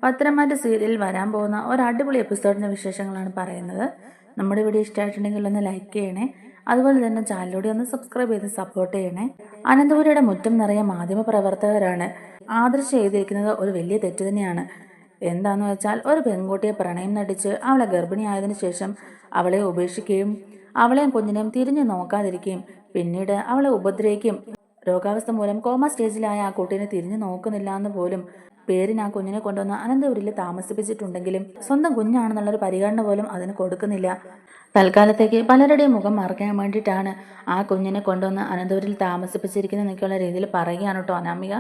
പത്തനംമാറ്റ സീരിയലിൽ വരാൻ പോകുന്ന ഒരു അടിപൊളി എപ്പിസോഡിൻ്റെ വിശേഷങ്ങളാണ് പറയുന്നത്. നമ്മുടെ വീഡിയോ ഇഷ്ടമായിട്ടുണ്ടെങ്കിൽ ഒന്ന് ലൈക്ക് ചെയ്യണേ. അതുപോലെ തന്നെ ചാനലിലൂടെ ഒന്ന് സബ്സ്ക്രൈബ് ചെയ്ത് സപ്പോർട്ട് ചെയ്യണേ. അനന്തപുരിയുടെ മുറ്റം നിറയെ മാധ്യമ പ്രവർത്തകരാണ്. ആദർശ് ചെയ്തിരിക്കുന്നത് ഒരു വലിയ തെറ്റ് തന്നെയാണ്. എന്താണെന്ന് വെച്ചാൽ ഒരു പെൺകുട്ടിയെ പ്രണയം നടിച്ച് അവളെ ഗർഭിണിയായതിനു ശേഷം അവളെ ഉപേക്ഷിക്കുകയും അവളെയും കുഞ്ഞിനെയും തിരിഞ്ഞു നോക്കാതിരിക്കുകയും പിന്നീട് അവളെ ഉപദ്രവിക്കുകയും രോഗാവസ്ഥ മൂലം കോമ സ്റ്റേജിലായ ആ കുട്ടീനെ തിരിഞ്ഞു നോക്കുന്നില്ല എന്ന് പോലും പേരിന് ആ കുഞ്ഞിനെ കൊണ്ടുവന്ന് അനന്തപുരിയിൽ താമസിപ്പിച്ചിട്ടുണ്ടെങ്കിലും സ്വന്തം കുഞ്ഞാണെന്നുള്ളൊരു പരിഗണന പോലും അതിന് കൊടുക്കുന്നില്ല. തൽക്കാലത്തേക്ക് പലരുടെയും മുഖം മറയ്ക്കാൻ വേണ്ടിയിട്ടാണ് ആ കുഞ്ഞിനെ കൊണ്ടുവന്ന് അനന്തപുരിയിൽ താമസിപ്പിച്ചിരിക്കുന്നതെന്നൊക്കെയുള്ള രീതിയിൽ പറയുകയാണ് കേട്ടോ അനാമിക.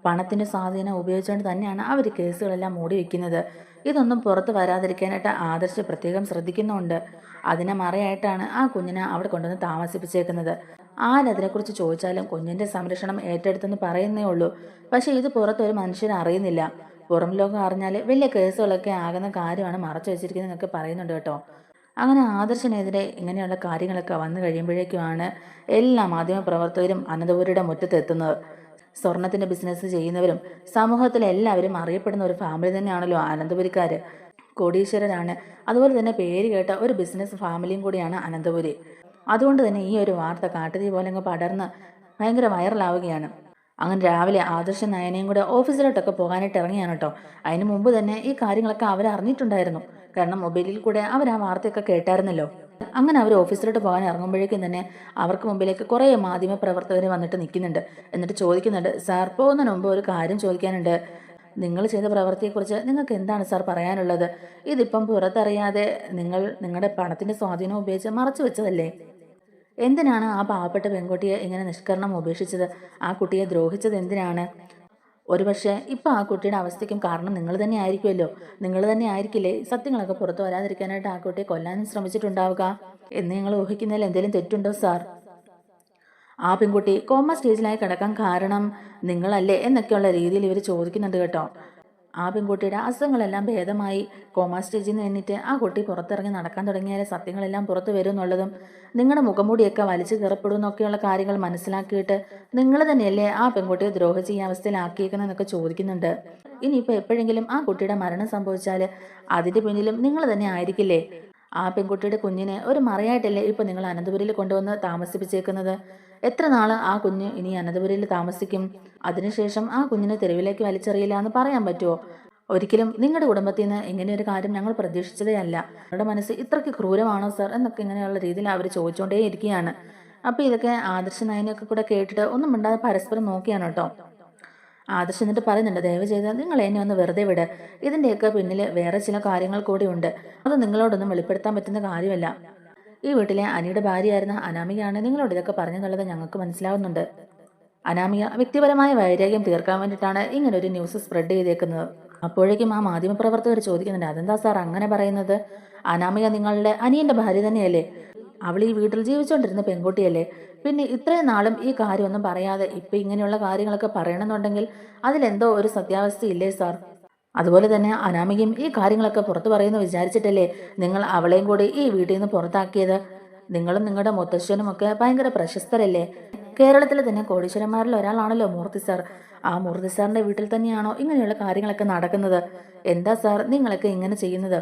പണത്തിന്റെ സ്വാധീനം ഉപയോഗിച്ചുകൊണ്ട് തന്നെയാണ് അവർ കേസുകളെല്ലാം മൂടി വെക്കുന്നത്. ഇതൊന്നും പുറത്ത് വരാതിരിക്കാനായിട്ട് ആദർശ് പ്രത്യേകം ശ്രദ്ധിക്കുന്നുണ്ട്. അതിനെ മറയായിട്ടാണ് ആ കുഞ്ഞിനെ അവിടെ കൊണ്ടുവന്ന് താമസിപ്പിച്ചേക്കുന്നത്. ആരതിനെക്കുറിച്ച് ചോദിച്ചാലും കുഞ്ഞിന്റെ സംരക്ഷണം ഏറ്റെടുത്തെന്ന് പറയുന്നേ ഉള്ളൂ. പക്ഷെ ഇത് പുറത്തൊരു മനുഷ്യനെ അറിയുന്നില്ല. പുറം ലോകം അറിഞ്ഞാൽ വലിയ കേസുകളൊക്കെ ആകുന്ന കാര്യമാണ് മറച്ചു വെച്ചിരിക്കുന്നതെന്നൊക്കെ പറയുന്നുണ്ട് കേട്ടോ. അങ്ങനെ ആദർശനെതിരെ ഇങ്ങനെയുള്ള കാര്യങ്ങളൊക്കെ വന്നു കഴിയുമ്പോഴേക്കുമാണ് എല്ലാ മാധ്യമ പ്രവർത്തകരും അനന്തപുരിയുടെ മുറ്റത്തെത്തുന്നത്. സ്വർണത്തിന്റെ ബിസിനസ് ചെയ്യുന്നവരും സമൂഹത്തിലെ എല്ലാവരും അറിയപ്പെടുന്ന ഒരു ഫാമിലി തന്നെയാണല്ലോ അനന്തപുരിക്കാര്. കോടീശ്വരരാണ്. അതുപോലെ തന്നെ പേര് കേട്ട ഒരു ബിസിനസ് ഫാമിലിയും കൂടിയാണ് അനന്തപുരി. അതുകൊണ്ട് തന്നെ ഈ ഒരു വാർത്ത കാട്ടുതീ പോലെ അങ്ങ് പടർന്ന് ഭയങ്കര വൈറലാവുകയാണ്. അങ്ങനെ രാവിലെ ആദർശ നയനയും കൂടെ ഓഫീസിലോട്ടൊക്കെ പോകാനായിട്ട് ഇറങ്ങിയാണ് കേട്ടോ. അതിന് മുമ്പ് തന്നെ ഈ കാര്യങ്ങളൊക്കെ അവർ അറിഞ്ഞിട്ടുണ്ടായിരുന്നു. കാരണം മൊബൈലിൽ കൂടെ അവർ ആ വാർത്തയൊക്കെ കേട്ടായിരുന്നല്ലോ. അങ്ങനെ അവർ ഓഫീസിലോട്ട് പോകാൻ ഇറങ്ങുമ്പോഴേക്കും തന്നെ അവർക്ക് മുമ്പിലേക്ക് കുറേ മാധ്യമ പ്രവർത്തകർ വന്നിട്ട് നിൽക്കുന്നുണ്ട്. എന്നിട്ട് ചോദിക്കുന്നുണ്ട്, സാർ പോകുന്നതിന് മുമ്പ് ഒരു കാര്യം ചോദിക്കാനുണ്ട്. നിങ്ങൾ ചെയ്ത പ്രവൃത്തിയെക്കുറിച്ച് നിങ്ങൾക്ക് എന്താണ് സാർ പറയാനുള്ളത്? ഇതിപ്പം പുറത്തറിയാതെ നിങ്ങളുടെ പണത്തിന്റെ സ്വാധീനം ഉപയോഗിച്ച് മറച്ചു വെച്ചതല്ലേ? എന്തിനാണ് ആ പാവപ്പെട്ട പെൺകുട്ടിയെ ഇങ്ങനെ നിഷ്കരണം ഉപേക്ഷിച്ചത്? ആ കുട്ടിയെ ദ്രോഹിച്ചത് എന്തിനാണ്? ഒരുപക്ഷെ ഇപ്പം ആ കുട്ടിയുടെ അവസ്ഥയ്ക്കും കാരണം നിങ്ങൾ തന്നെ ആയിരിക്കുമല്ലോ. നിങ്ങൾ തന്നെ ആയിരിക്കില്ലേ സത്യങ്ങളൊക്കെ പുറത്തു വരാതിരിക്കാനായിട്ട് ആ കുട്ടിയെ കൊല്ലാനും ശ്രമിച്ചിട്ടുണ്ടാവുക എന്ന് നിങ്ങൾ ഊഹിക്കുന്നതിൽ എന്തെങ്കിലും തെറ്റുണ്ടോ സാർ? ആ പെൺകുട്ടി കോമ സ്റ്റേജിലായി കിടക്കാൻ കാരണം നിങ്ങളല്ലേ എന്നൊക്കെയുള്ള രീതിയിൽ ഇവർ ചോദിക്കുന്നുണ്ട് കേട്ടോ. ആ പെൺകുട്ടിയുടെ അസുഖങ്ങളെല്ലാം ഭേദമായി കോമ സ്റ്റേജിൽ നിന്ന് എന്നിട്ട് ആ കുട്ടി പുറത്തിറങ്ങി നടക്കാൻ തുടങ്ങിയാലേ സത്യങ്ങളെല്ലാം പുറത്തു വരും എന്നുള്ളതും നിങ്ങളുടെ മുഖംമൂടിയൊക്കെ വലിച്ചു കീറപ്പെടും എന്നൊക്കെയുള്ള കാര്യങ്ങൾ മനസ്സിലാക്കിയിട്ട് നിങ്ങൾ തന്നെയല്ലേ ആ പെൺകുട്ടിയെ ദ്രോഹിച്ച് ഈ അവസ്ഥയിലാക്കിയേക്കുന്നതെന്നൊക്കെ ചോദിക്കുന്നുണ്ട്. ഇനിയിപ്പോൾ എപ്പോഴെങ്കിലും ആ കുട്ടിയുടെ മരണം സംഭവിച്ചാൽ അതിന്റെ പിന്നിലും നിങ്ങൾ തന്നെ ആയിരിക്കില്ലേ? ആ പെൺകുട്ടിയുടെ കുഞ്ഞിനെ ഒരു മറയായിട്ടല്ലേ ഇപ്പൊ നിങ്ങൾ അനന്തപുരിയിൽ കൊണ്ടുവന്ന് താമസിപ്പിച്ചേക്കുന്നത്? എത്ര നാള് ആ കുഞ്ഞ് ഇനി അനന്തപുരിയിൽ താമസിക്കും? അതിനുശേഷം ആ കുഞ്ഞിനെ തെരുവിലേക്ക് വലിച്ചെറിയില്ല എന്ന് പറയാൻ പറ്റുമോ? ഒരിക്കലും നിങ്ങളുടെ കുടുംബത്തിൽ നിന്ന് ഇങ്ങനെ ഒരു കാര്യം ഞങ്ങൾ പ്രതീക്ഷിച്ചതേ അല്ല. നിങ്ങളുടെ മനസ്സ് ഇത്രയ്ക്ക് ക്രൂരമാണോ സാർ എന്നൊക്കെ ഇങ്ങനെയുള്ള രീതിയിൽ അവർ ചോദിച്ചുകൊണ്ടേ ഇരിക്കുകയാണ്. അപ്പൊ ഇതൊക്കെ ആദർശ നയനൊക്കെ കൂടെ കേട്ടിട്ട് ഒന്നും മിണ്ടാതെ പരസ്പരം നോക്കിയാണ് കേട്ടോ. ആദർശ് എന്നിട്ട് പറയുന്നുണ്ട്, ദയവ് ചെയ്ത് നിങ്ങൾ എന്നെ ഒന്ന് വെറുതെ വിട്. ഇതിന്റെയൊക്കെ പിന്നിൽ വേറെ ചില കാര്യങ്ങൾ കൂടി ഉണ്ട്. അത് നിങ്ങളോടൊന്നും വെളിപ്പെടുത്താൻ പറ്റുന്ന കാര്യമല്ല. ഈ വീട്ടിലെ അനിയുടെ ഭാര്യയായിരുന്ന അനാമികയാണ് നിങ്ങളോട് ഇതൊക്കെ പറഞ്ഞെന്നുള്ളത് ഞങ്ങൾക്ക് മനസ്സിലാവുന്നുണ്ട്. അനാമിക വ്യക്തിപരമായ വൈരാഗ്യം തീർക്കാൻ വേണ്ടിയിട്ടാണ് ഇങ്ങനെ ഒരു ന്യൂസ് സ്പ്രെഡ് ചെയ്തേക്കുന്നത്. അപ്പോഴേക്കും ആ മാധ്യമപ്രവർത്തകർ ചോദിക്കുന്നുണ്ട്, അതെന്താ സാർ അങ്ങനെ പറയുന്നത്? അനാമിക നിങ്ങളുടെ അനിയന്റെ ഭാര്യ തന്നെയല്ലേ? അവൾ ഈ വീട്ടിൽ ജീവിച്ചുകൊണ്ടിരുന്ന പെൺകുട്ടിയല്ലേ? പിന്നെ ഇത്രയും നാളും ഈ കാര്യമൊന്നും പറയാതെ ഇപ്പൊ ഇങ്ങനെയുള്ള കാര്യങ്ങളൊക്കെ പറയണമെന്നുണ്ടെങ്കിൽ അതിലെന്തോ ഒരു സത്യാവസ്ഥ ഇല്ലേ സാർ? അതുപോലെ തന്നെ അനാമികയും ഈ കാര്യങ്ങളൊക്കെ പുറത്തു പറയുന്നു വിചാരിച്ചിട്ടല്ലേ നിങ്ങൾ അവളെയും കൂടി ഈ വീട്ടിൽ നിന്ന് പുറത്താക്കിയത്? നിങ്ങളും നിങ്ങളുടെ മുത്തശ്ശനും ഒക്കെ ഭയങ്കര പ്രശസ്തരല്ലേ? കേരളത്തിലെ തന്നെ കോടീശ്വരന്മാരിൽ ഒരാളാണല്ലോ മൂർത്തി സാർ. ആ മൂർത്തി സാറിന്റെ വീട്ടിൽ തന്നെയാണോ ഇങ്ങനെയുള്ള കാര്യങ്ങളൊക്കെ നടക്കുന്നത്? എന്താ സാർ നിങ്ങളൊക്കെ ഇങ്ങനെ ചെയ്യുന്നത്?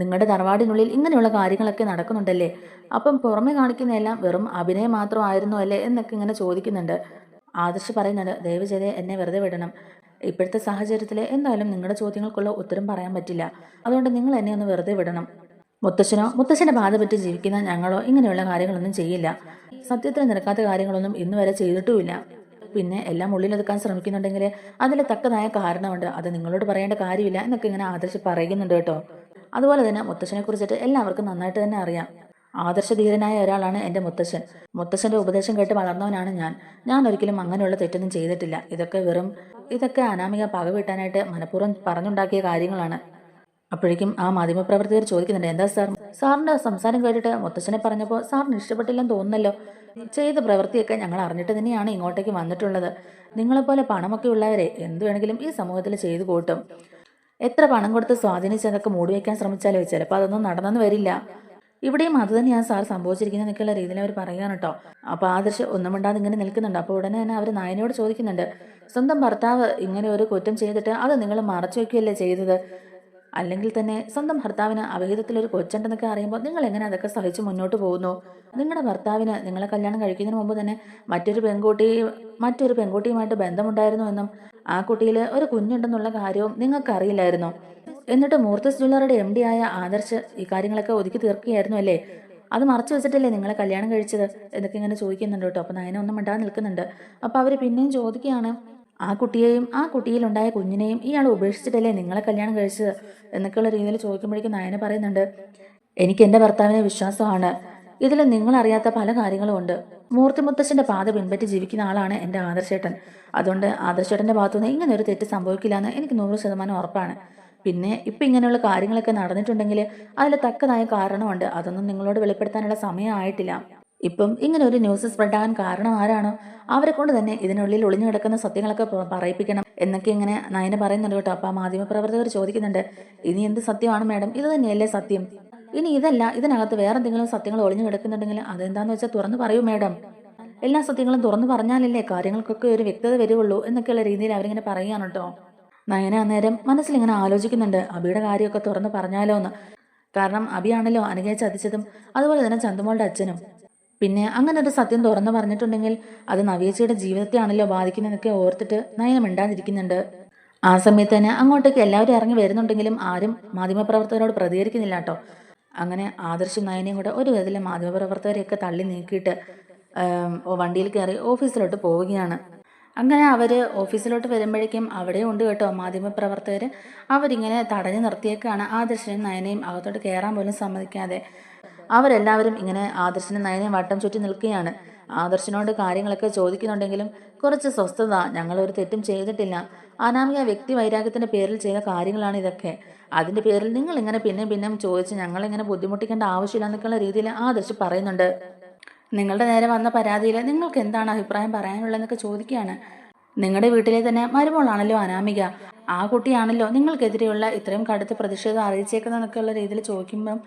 നിങ്ങളുടെ തറവാടിനുള്ളിൽ ഇങ്ങനെയുള്ള കാര്യങ്ങളൊക്കെ നടക്കുന്നുണ്ടല്ലേ? അപ്പം പുറമെ കാണിക്കുന്നതെല്ലാം വെറും അഭിനയം മാത്രമായിരുന്നു അല്ലേ എന്നൊക്കെ ഇങ്ങനെ ചോദിക്കുന്നുണ്ട്. ആദർശ് പറയുന്നുണ്ട്, ദയവ് ചെയ്ത് എന്നെ വെറുതെ വിടണം. ഇപ്പോഴത്തെ സാഹചര്യത്തിൽ എന്തായാലും നിങ്ങളുടെ ചോദ്യങ്ങൾക്കുള്ള ഉത്തരം പറയാൻ പറ്റില്ല. അതുകൊണ്ട് നിങ്ങൾ എന്നെ ഒന്ന് വെറുതെ വിടണം. മുത്തശ്ശനോ മുത്തശ്ശന്റെ ബാധ പറ്റി ജീവിക്കുന്ന ഞങ്ങളോ ഇങ്ങനെയുള്ള കാര്യങ്ങളൊന്നും ചെയ്യില്ല. സത്യത്തിൽ നിരക്കാത്ത കാര്യങ്ങളൊന്നും ഇന്നുവരെ ചെയ്തിട്ടുമില്ല. പിന്നെ എല്ലാം ഉള്ളിലൊതുക്കാൻ ശ്രമിക്കുന്നുണ്ടെങ്കിൽ അതിൽ തക്കതായ കാരണമുണ്ട്. അത് നിങ്ങളോട് പറയേണ്ട കാര്യമില്ല എന്നൊക്കെ ഇങ്ങനെ ആദർശ് പറയുന്നുണ്ട് കേട്ടോ. അതുപോലെ തന്നെ മുത്തശ്ശനെ കുറിച്ചിട്ട് എല്ലാവർക്കും നന്നായിട്ട് തന്നെ അറിയാം. ആദർശധീരനായ ഒരാളാണ് എൻ്റെ മുത്തശ്ശൻ. മുത്തശ്ശന്റെ ഉപദേശം കേട്ട് വളർന്നവനാണ് ഞാൻ ഒരിക്കലും അങ്ങനെയുള്ള തെറ്റൊന്നും ചെയ്തിട്ടില്ല. ഇതൊക്കെ അനാമിക പകവീട്ടാനായിട്ട് മനഃപൂർവ്വം പറഞ്ഞുണ്ടാക്കിയ കാര്യങ്ങളാണ്. അപ്പോഴേക്കും ആ മാധ്യമപ്രവർത്തകർ ചോദിക്കുന്നുണ്ട്, എന്താ സാർ, സാറിന്റെ സംസാരം കേട്ടിട്ട് മുത്തശ്ശനെ പറഞ്ഞപ്പോൾ സാറിന് ഇഷ്ടപ്പെട്ടില്ലെന്ന് തോന്നുന്നല്ലോ. ചെയ്ത പ്രവൃത്തിയൊക്കെ ഞങ്ങൾ അറിഞ്ഞിട്ട് തന്നെയാണ് ഇങ്ങോട്ടേക്ക് വന്നിട്ടുള്ളത്. നിങ്ങളെപ്പോലെ പണമൊക്കെ ഉള്ളവരെ എന്ത് വേണമെങ്കിലും ഈ സമൂഹത്തിൽ ചെയ്തു കൂട്ടും. എത്ര പണം കൊടുത്ത് സ്വാധീനിച്ചതൊക്കെ മൂടിവെക്കാൻ ശ്രമിച്ചാലോ ചിലപ്പോൾ അതൊന്നും നടന്നെന്ന് വരില്ല. ഇവിടെയും അത് തന്നെയാണ് സാർ സംഭവിച്ചിരിക്കുന്നതെന്നൊക്കെയുള്ള രീതിയിൽ അവർ പറയുകയാണ് കേട്ടോ. അപ്പോൾ ആദർശ് ഒന്നും മിണ്ടാതെ ഇങ്ങനെ നിൽക്കുന്നുണ്ട്. അപ്പോൾ ഉടനെ തന്നെ അവർ നയനയോട് ചോദിക്കുന്നുണ്ട്, സ്വന്തം ഭർത്താവ് ഇങ്ങനെ ഒരു കുറ്റം ചെയ്തിട്ട് അത് നിങ്ങൾ മറച്ചു വയ്ക്കുകയല്ലേ ചെയ്തത്? അല്ലെങ്കിൽ തന്നെ സ്വന്തം ഭർത്താവിന് അവിഹിതത്തിലൊരു കൊച്ചുണ്ടെന്നൊക്കെ അറിയുമ്പോൾ നിങ്ങൾ എങ്ങനെ അതൊക്കെ സഹിച്ച് മുന്നോട്ട് പോകുന്നു? നിങ്ങളുടെ ഭർത്താവിന് നിങ്ങളെ കല്യാണം കഴിക്കുന്നതിന് മുമ്പ് തന്നെ മറ്റൊരു പെൺകുട്ടിയുമായിട്ട് ബന്ധമുണ്ടായിരുന്നു എന്നും ആ കുട്ടിയിൽ ഒരു കുഞ്ഞുണ്ടെന്നുള്ള കാര്യവും നിങ്ങൾക്ക് അറിയില്ലായിരുന്നോ? എന്നിട്ട് മൂർത്തിസ് ജ്വല്ലറിയുടെ MD ആയ ആദർശ് ഈ കാര്യങ്ങളൊക്കെ ഒതുക്കി തീർക്കുകയായിരുന്നു അല്ലേ? അത് മറച്ചു വെച്ചിട്ടല്ലേ നിങ്ങളെ കല്യാണം കഴിച്ചത് എന്നൊക്കെ ഇങ്ങനെ ചോദിക്കുന്നുണ്ട് കേട്ടോ. അപ്പോൾ നയന ഒന്നും മിണ്ടാതെ നിൽക്കുന്നുണ്ട്. അപ്പോൾ അവർ പിന്നെയും ചോദിക്കുകയാണ്, ആ കുട്ടിയെയും ആ കുട്ടിയിലുണ്ടായ കുഞ്ഞിനെയും ഇയാൾ ഉപേക്ഷിച്ചിട്ടല്ലേ നിങ്ങളെ കല്യാണം കഴിച്ചത് എന്നൊക്കെയുള്ള രീതിയിൽ ചോദിക്കുമ്പോഴേക്കും നയന പറയുന്നുണ്ട്, എനിക്ക് എൻ്റെ ഭർത്താവിനെ വിശ്വാസമാണ്. ഇതിൽ നിങ്ങളറിയാത്ത പല കാര്യങ്ങളും ഉണ്ട്. മൂർത്തി മുത്തശ്ശൻ്റെ പാത പിൻപറ്റി ജീവിക്കുന്ന ആളാണ് എൻ്റെ ആദർശേട്ടൻ. അതുകൊണ്ട് ആദർശേട്ടൻ്റെ ഭാഗത്തുനിന്ന് ഇങ്ങനെ ഒരു തെറ്റ് സംഭവിക്കില്ല എന്ന് എനിക്ക് 100% ഉറപ്പാണ്. പിന്നെ ഇപ്പം ഇങ്ങനെയുള്ള കാര്യങ്ങളൊക്കെ നടന്നിട്ടുണ്ടെങ്കിൽ അതിൽ തക്കതായ കാരണമുണ്ട്. അതൊന്നും നിങ്ങളോട് വെളിപ്പെടുത്താനുള്ള സമയമായിട്ടില്ല. ഇപ്പം ഇങ്ങനെ ഒരു ന്യൂസ് സ്പ്രെഡ് ആകാൻ കാരണം ആരാണോ അവരെ കൊണ്ട് തന്നെ ഇതിനുള്ളിൽ ഒളിഞ്ഞു കിടക്കുന്ന സത്യങ്ങളൊക്കെ പറയിപ്പിക്കണം എന്നൊക്കെ ഇങ്ങനെ നയന പറയുന്നുണ്ട് കേട്ടോ. അപ്പോൾ ആ മാധ്യമപ്രവർത്തകർ ചോദിക്കുന്നുണ്ട്, ഇനി എന്ത് സത്യമാണ് മാഡം? ഇത് തന്നെയല്ലേ സത്യം? ഇനി ഇതല്ല, ഇതിനകത്ത് വേറെ എന്തെങ്കിലും സത്യങ്ങൾ ഒളിഞ്ഞു കിടക്കുന്നുണ്ടെങ്കിൽ അതെന്താന്ന് വെച്ചാൽ തുറന്നു പറയൂ മാഡം. എല്ലാ സത്യങ്ങളും തുറന്നു പറഞ്ഞാലല്ലേ കാര്യങ്ങൾക്കൊക്കെ ഒരു വ്യക്തത വരുള്ളൂ എന്നൊക്കെയുള്ള രീതിയിൽ അവരിങ്ങനെ പറയുകയാണ് കേട്ടോ. നയന അന്നേരം മനസ്സിലിങ്ങനെ ആലോചിക്കുന്നുണ്ട്, അബിയുടെ കാര്യമൊക്കെ തുറന്നു പറഞ്ഞാലോ എന്ന്. കാരണം അബിയാണല്ലോ അനഘയെ ചതിച്ചതും അതുപോലെ തന്നെ ചന്തുമോളുടെ അച്ഛനും. പിന്നെ അങ്ങനെ ഒരു സത്യം തുറന്നു പറഞ്ഞിട്ടുണ്ടെങ്കിൽ അത് നവ്യേച്ചിയുടെ ജീവിതത്തെയാണല്ലോ ബാധിക്കുന്നതെന്നൊക്കെ ഓർത്തിട്ട് നയന മിണ്ടാതിരിക്കുന്നുണ്ട്. ആ സമയത്ത് തന്നെ അങ്ങോട്ടേക്ക് എല്ലാവരും ഇറങ്ങി വരുന്നുണ്ടെങ്കിലും ആരും മാധ്യമപ്രവർത്തകരോട് പ്രതികരിക്കുന്നില്ല കേട്ടോ. അങ്ങനെ ആദർശും നയനയും കൂടെ ഒരു വിധത്തിലെ മാധ്യമപ്രവർത്തകരെയൊക്കെ തള്ളി നീക്കിയിട്ട് വണ്ടിയിൽ കയറി ഓഫീസിലോട്ട് പോവുകയാണ്. അങ്ങനെ അവർ ഓഫീസിലോട്ട് വരുമ്പോഴേക്കും അവിടെ ഉണ്ട് കേട്ടോ മാധ്യമപ്രവർത്തകർ. അവരിങ്ങനെ തടഞ്ഞു നിർത്തിയേക്കാണ് ആദർശനും നയനയും അകത്തോട്ട് കയറാൻ പോലും സമ്മതിക്കാതെ. അവരെല്ലാവരും ഇങ്ങനെ ആദർശനും നയനയും വട്ടം ചുറ്റി നിൽക്കുകയാണ്. ആദർശനോട് കാര്യങ്ങളൊക്കെ ചോദിക്കുന്നുണ്ടെങ്കിലും കുറച്ച് സ്വസ്ഥത, ഞങ്ങളൊരു തെറ്റും ചെയ്തിട്ടില്ല, അനാമിക വ്യക്തി വൈരാഗ്യത്തിൻ്റെ പേരിൽ ചെയ്ത കാര്യങ്ങളാണ് ഇതൊക്കെ. അതിൻ്റെ പേരിൽ നിങ്ങൾ ഇങ്ങനെ പിന്നെയും ചോദിച്ച് ഞങ്ങളിങ്ങനെ ബുദ്ധിമുട്ടിക്കേണ്ട ആവശ്യമില്ല എന്നൊക്കെയുള്ള രീതിയിൽ ആദർശ് പറയുന്നുണ്ട്. നിങ്ങളുടെ നേരെ വന്ന പരാതിയിൽ നിങ്ങൾക്ക് എന്താണ് അഭിപ്രായം പറയാനുള്ളതെന്നൊക്കെ ചോദിക്കുകയാണ്. നിങ്ങളുടെ വീട്ടിലെ തന്നെ മരുമോളാണല്ലോ അനാമിക, ആ കുട്ടിയാണല്ലോ നിങ്ങൾക്കെതിരെയുള്ള ഇത്രയും കടുത്ത പ്രതിഷേധം അറിയിച്ചേക്കുന്നതെന്നൊക്കെയുള്ള രീതിയിൽ ചോദിക്കുമ്പം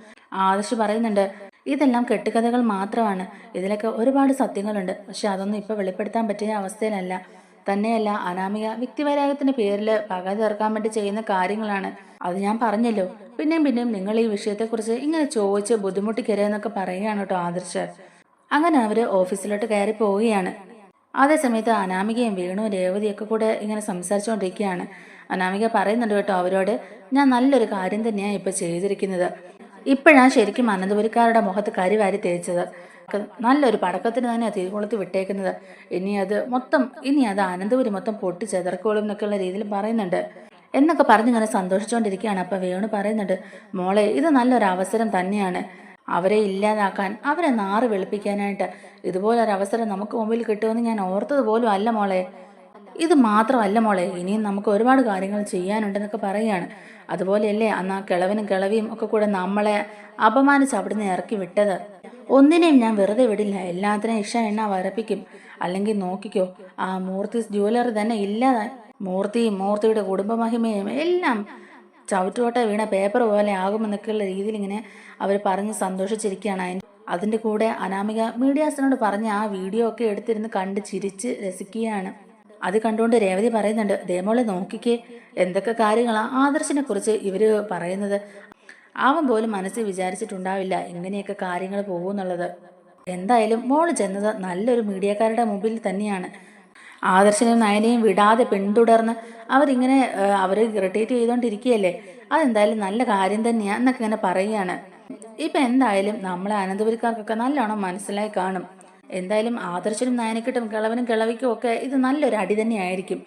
ആദർശ് പറയുന്നുണ്ട്, ഇതെല്ലാം കെട്ടുകഥകൾ മാത്രമാണ്, ഇതിലൊക്കെ ഒരുപാട് സത്യങ്ങളുണ്ട്, പക്ഷെ അതൊന്നും ഇപ്പോൾ വെളിപ്പെടുത്താൻ പറ്റിയ അവസ്ഥയിലല്ല. തന്നെയല്ല അനാമിക വ്യക്തിവൈരാഗ്യത്തിന്റെ പേരിൽ പക തീർക്കാൻ വേണ്ടി ചെയ്യുന്ന കാര്യങ്ങളാണ്. അത് ഞാൻ പറഞ്ഞല്ലോ. പിന്നെയും നിങ്ങൾ ഈ വിഷയത്തെക്കുറിച്ച് ഇങ്ങനെ ചോദിച്ച് ബുദ്ധിമുട്ടിക്കരുതെന്നൊക്കെ പറയുകയാണ് കേട്ടോ ആദർശ്. അങ്ങനെ അവർ ഓഫീസിലോട്ട് കയറി പോവുകയാണ്. അതേസമയത്ത് അനാമികയും വേണു രേവതിയൊക്കെ കൂടെ ഇങ്ങനെ സംസാരിച്ചുകൊണ്ടിരിക്കുകയാണ്. അനാമിക പറയുന്നുണ്ട് കേട്ടോ അവരോട്, ഞാൻ നല്ലൊരു കാര്യം തന്നെയാണ് ഇപ്പോൾ ചെയ്തിരിക്കുന്നത്. ഇപ്പോഴാണ് ശരിക്കും അനന്തപുരിക്കാരുടെ മുഖത്ത് കരിവാരി തേച്ചത്. നല്ലൊരു പടക്കത്തിന് തന്നെ തീകൊളുത്തി വിട്ടേക്കുന്നത്. ഇനി അത് അനന്തപുരി മൊത്തം പൊട്ടിച്ചെതർക്കോളും എന്നൊക്കെയുള്ള രീതിയിൽ പറയുന്നുണ്ട് എന്നൊക്കെ പറഞ്ഞിങ്ങനെ സന്തോഷിച്ചുകൊണ്ടിരിക്കുകയാണ്. അപ്പം വേണു പറയുന്നുണ്ട്, മോളെ ഇത് നല്ലൊരു അവസരം തന്നെയാണ്, അവരെ ഇല്ലാതാക്കാൻ, അവരെ നാറ് വെളുപ്പിക്കാനായിട്ട് ഇതുപോലൊരവസരം നമുക്ക് മുമ്പിൽ കിട്ടുമെന്ന് ഞാൻ ഓർത്തത് പോലും അല്ല മോളെ. ഇത് മാത്രമല്ല മോളെ, ഇനിയും നമുക്ക് ഒരുപാട് കാര്യങ്ങൾ ചെയ്യാനുണ്ടെന്നൊക്കെ പറയുകയാണ്. അതുപോലെയല്ലേ അന്ന് ആ കിളവനും കിളവിയും ഒക്കെ കൂടെ നമ്മളെ അപമാനിച്ച് അവിടുന്ന് ഇറക്കി വിട്ടത്. ഒന്നിനെയും ഞാൻ വെറുതെ വിടില്ല, എല്ലാത്തിനെയും എണ്ണ വരപ്പിക്കും. അല്ലെങ്കിൽ നോക്കിക്കോ, ആ മൂർത്തിസ് ജ്വല്ലറി തന്നെ ഇല്ലാതെ മൂർത്തിയുടെ കുടുംബമഹിമയും എല്ലാം ചവിട്ടുകൊട്ട വീണ പേപ്പർ പോലെ ആകുമെന്നൊക്കെയുള്ള രീതിയിൽ ഇങ്ങനെ അവർ പറഞ്ഞ് സന്തോഷിച്ചിരിക്കുകയാണ്. അതിൻ്റെ കൂടെ അനാമിക മീഡിയാസിനോട് പറഞ്ഞ് ആ വീഡിയോ ഒക്കെ എടുത്തിരുന്ന് കണ്ട് ചിരിച്ച് രസിക്കുകയാണ്. അത് കണ്ടുകൊണ്ട് രേവതി പറയുന്നുണ്ട്, ദേമോളെ നോക്കിക്കേ, എന്തൊക്കെ കാര്യങ്ങളാണ് ആദർശിനെ കുറിച്ച് ഇവർ പറയുന്നത്. അവൻ പോലും മനസ്സിൽ വിചാരിച്ചിട്ടുണ്ടാവില്ല ഇങ്ങനെയൊക്കെ കാര്യങ്ങൾ പോകുന്നുള്ളത്. എന്തായാലും മോള് ചെന്നത് നല്ലൊരു മീഡിയക്കാരുടെ മുമ്പിൽ തന്നെയാണ്. ആദർശനെയും നയനെയും വിടാതെ പിന്തുടർന്ന് അവരിങ്ങനെ അവർ ഇറിറ്റേറ്റ് ചെയ്തുകൊണ്ടിരിക്കുകയല്ലേ, അതെന്തായാലും നല്ല കാര്യം തന്നെയാണ് എന്നൊക്കെ ഇങ്ങനെ പറയുകയാണ്. ഇപ്പം എന്തായാലും നമ്മളെ അനന്തപുരിക്കാർക്കൊക്കെ നല്ലോണം മനസ്സിലായി കാണും. എന്തായാലും ആദർശനും നയനക്കിട്ടും കിളവനും കിളവിക്കും ഒക്കെ ഇത് നല്ലൊരു അടി തന്നെയായിരിക്കും.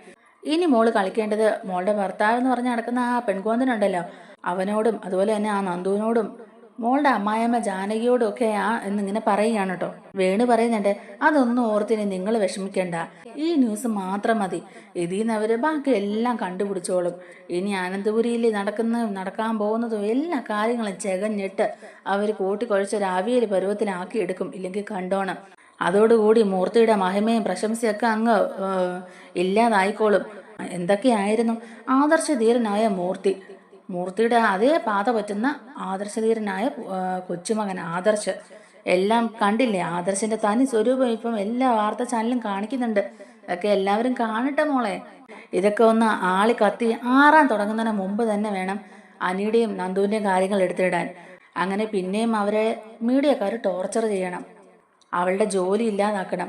ഇനി മോള് കളിക്കേണ്ടത് മോളുടെ ഭർത്താവ് എന്ന് പറഞ്ഞ് നടക്കുന്ന ആ പെൺകോന്തനുണ്ടല്ലോ അവനോടും അതുപോലെ തന്നെ ആ നന്ദുവിനോടും മോളുടെ അമ്മായിയമ്മ ജാനകിയോടും ഒക്കെ എന്നിങ്ങനെ പറയുകയാണ് കേട്ടോ. വേണു പറയുന്നുണ്ട്, അതൊന്നും ഓർത്തിന് നിങ്ങൾ വിഷമിക്കേണ്ട, ഈ ന്യൂസ് മതി, ഇതിൽ നിന്ന് അവർ ബാക്കി എല്ലാം കണ്ടുപിടിച്ചോളും. ഇനി അനന്തപുരിയിൽ നടക്കാൻ പോകുന്നതും എല്ലാ കാര്യങ്ങളും ചെകഞ്ഞിട്ട് അവർ കൂട്ടിക്കൊഴിച്ചൊരു അവിയൽ പരുവത്തിലാക്കി എടുക്കും. ഇല്ലെങ്കിൽ കണ്ടോണം, അതോടുകൂടി മൂർത്തിയുടെ മഹിമയും പ്രശംസയൊക്കെ അങ്ങ് ഇല്ലാതായിക്കോളും. എന്തൊക്കെയായിരുന്നു ആദർശധീരനായ മൂർത്തി, മൂർത്തിയുടെ അതേ പാത പറ്റുന്ന ആദർശധീരനായ കൊച്ചുമകൻ ആദർശ്. എല്ലാം കണ്ടില്ലേ, ആദർശിന്റെ തനി സ്വരൂപം ഇപ്പം എല്ലാ വാർത്താ ചാനലും കാണിക്കുന്നുണ്ട്. അതൊക്കെ എല്ലാവരും കാണട്ടെ മോളെ. ഇതൊക്കെ ഒന്ന് ആളി കത്തി ആറാൻ തുടങ്ങുന്നതിന് മുമ്പ് തന്നെ വേണം അനിയുടെയും നന്ദുവിൻ്റെയും കാര്യങ്ങൾ എടുത്തിടാൻ. അങ്ങനെ പിന്നെയും അവരെ മീഡിയക്കാർ ടോർച്ചർ ചെയ്യണം, അവളുടെ ജോലി ഇല്ലാതാക്കണം.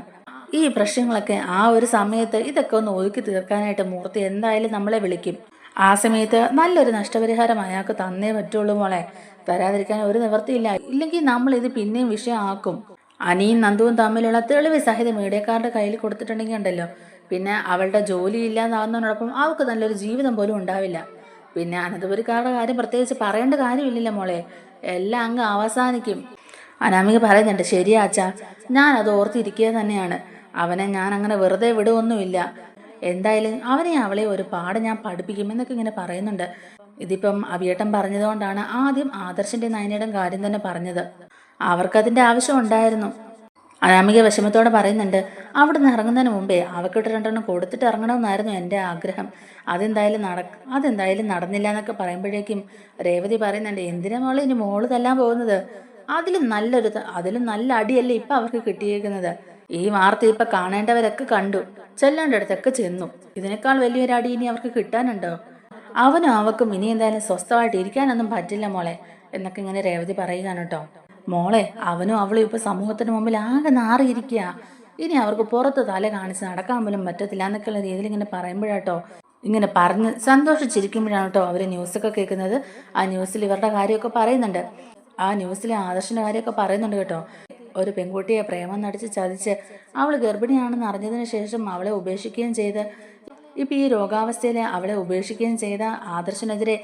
ഈ പ്രശ്നങ്ങളൊക്കെ ആ ഒരു സമയത്ത് ഇതൊക്കെ ഒന്ന് ഒതുക്കി തീർക്കാനായിട്ട് മൂർത്തി എന്തായാലും നമ്മളെ വിളിക്കും. ആ സമയത്ത് നല്ലൊരു നഷ്ടപരിഹാരം അയാൾക്ക് തന്നേ പറ്റുള്ളൂ മോളെ. തരാതിരിക്കാൻ ഒരു നിവൃത്തിയില്ല. ഇല്ലെങ്കിൽ നമ്മൾ ഇത് പിന്നെയും വിഷയമാക്കും. അനിയും നന്ദുവും തമ്മിലുള്ള തെളിവ് സഹിതം മീഡിയക്കാരുടെ കയ്യിൽ കൊടുത്തിട്ടുണ്ടെങ്കിൽ ഉണ്ടല്ലോ, പിന്നെ അവളുടെ ജോലി ഇല്ലാതാവുന്നതിനോടൊപ്പം അവൾക്ക് നല്ലൊരു ജീവിതം പോലും ഉണ്ടാവില്ല. പിന്നെ അനന്തപുരിക്കാരുടെ കാര്യം പ്രത്യേകിച്ച് പറയേണ്ട കാര്യമില്ലല്ലോ മോളെ, എല്ലാം അങ്ങ് അവസാനിക്കും. അനാമിക പറയുന്നുണ്ട്, ശരിയാ അച്ഛാ, ഞാൻ അത് ഓർത്തിരിക്കുക തന്നെയാണ്. അവനെ ഞാൻ അങ്ങനെ വെറുതെ വിടുവൊന്നുമില്ല. എന്തായാലും അവനെ അവളെ ഒരു പാട് ഞാൻ പഠിപ്പിക്കും എന്നൊക്കെ ഇങ്ങനെ പറയുന്നുണ്ട്. ഇതിപ്പം അഭിയേട്ടൻ പറഞ്ഞതുകൊണ്ടാണ് ആദ്യം ആദർശിന്റെ നയനയുടെ കാര്യം തന്നെ പറഞ്ഞത്. അവർക്കതിന്റെ ആവശ്യം ഉണ്ടായിരുന്നു. അനാമിക വിഷമത്തോടെ പറയുന്നുണ്ട്, അവിടെ നിന്ന് ഇറങ്ങുന്നതിന് മുമ്പേ അവക്കിട്ട് 2 കൊടുത്തിട്ട് ഇറങ്ങണമെന്നായിരുന്നു എൻ്റെ ആഗ്രഹം. അതെന്തായാലും നടന്നില്ല എന്നൊക്കെ പറയുമ്പോഴേക്കും രേവതി പറയുന്നുണ്ട്, എന്തിനാ മോളെ ഇനി മോള് തല്ലാൻ പോകുന്നത്? അതിലും നല്ല അടിയല്ലേ ഇപ്പൊ അവർക്ക് കിട്ടിയേക്കുന്നത്. ഈ വാർത്ത ഇപ്പൊ കാണേണ്ടവരൊക്കെ കണ്ടു, ചെല്ലേണ്ടടുത്തൊക്കെ ചെന്നു. ഇതിനേക്കാൾ വലിയൊരു അടി ഇനി അവർക്ക് കിട്ടാനുണ്ടോ? അവനും അവക്കും ഇനി എന്തായാലും സ്വസ്ഥമായിട്ട് ഇരിക്കാനൊന്നും പറ്റില്ല മോളെ എന്നൊക്കെ ഇങ്ങനെ രേവതി പറയുകയാണ് കേട്ടോ. മോളെ, അവനും അവളും ഇപ്പൊ സമൂഹത്തിന് മുമ്പിൽ ആകെ നാറിയിരിക്കുക. ഇനി അവർക്ക് പുറത്ത് തല കാണിച്ച് നടക്കാൻ പോലും പറ്റത്തില്ല എന്നൊക്കെയുള്ള രീതിയിൽ ഇങ്ങനെ പറയുമ്പോഴാട്ടോ, ഇങ്ങനെ പറഞ്ഞ് സന്തോഷിച്ചിരിക്കുമ്പോഴാണ് കേട്ടോ അവര് ന്യൂസൊക്കെ കേൾക്കുന്നത്. ആ ന്യൂസിൽ ഇവരുടെ കാര്യമൊക്കെ പറയുന്നുണ്ട്. ആ ന്യൂസിലെ ആദർശിന്റെ കാര്യമൊക്കെ പറയുന്നുണ്ട് കേട്ടോ. ഒരു പെൺകുട്ടിയെ പ്രേമം നടിച്ച് ചതിച്ച് അവൾ ഗർഭിണിയാണെന്ന് അറിഞ്ഞതിന് ശേഷം അവളെ ഉപേക്ഷിക്കുകയും ചെയ്ത് ഇപ്പം ഈ രോഗാവസ്ഥയിൽ അവളെ ഉപേക്ഷിക്കുകയും ചെയ്ത ആദർശിനെതിരെ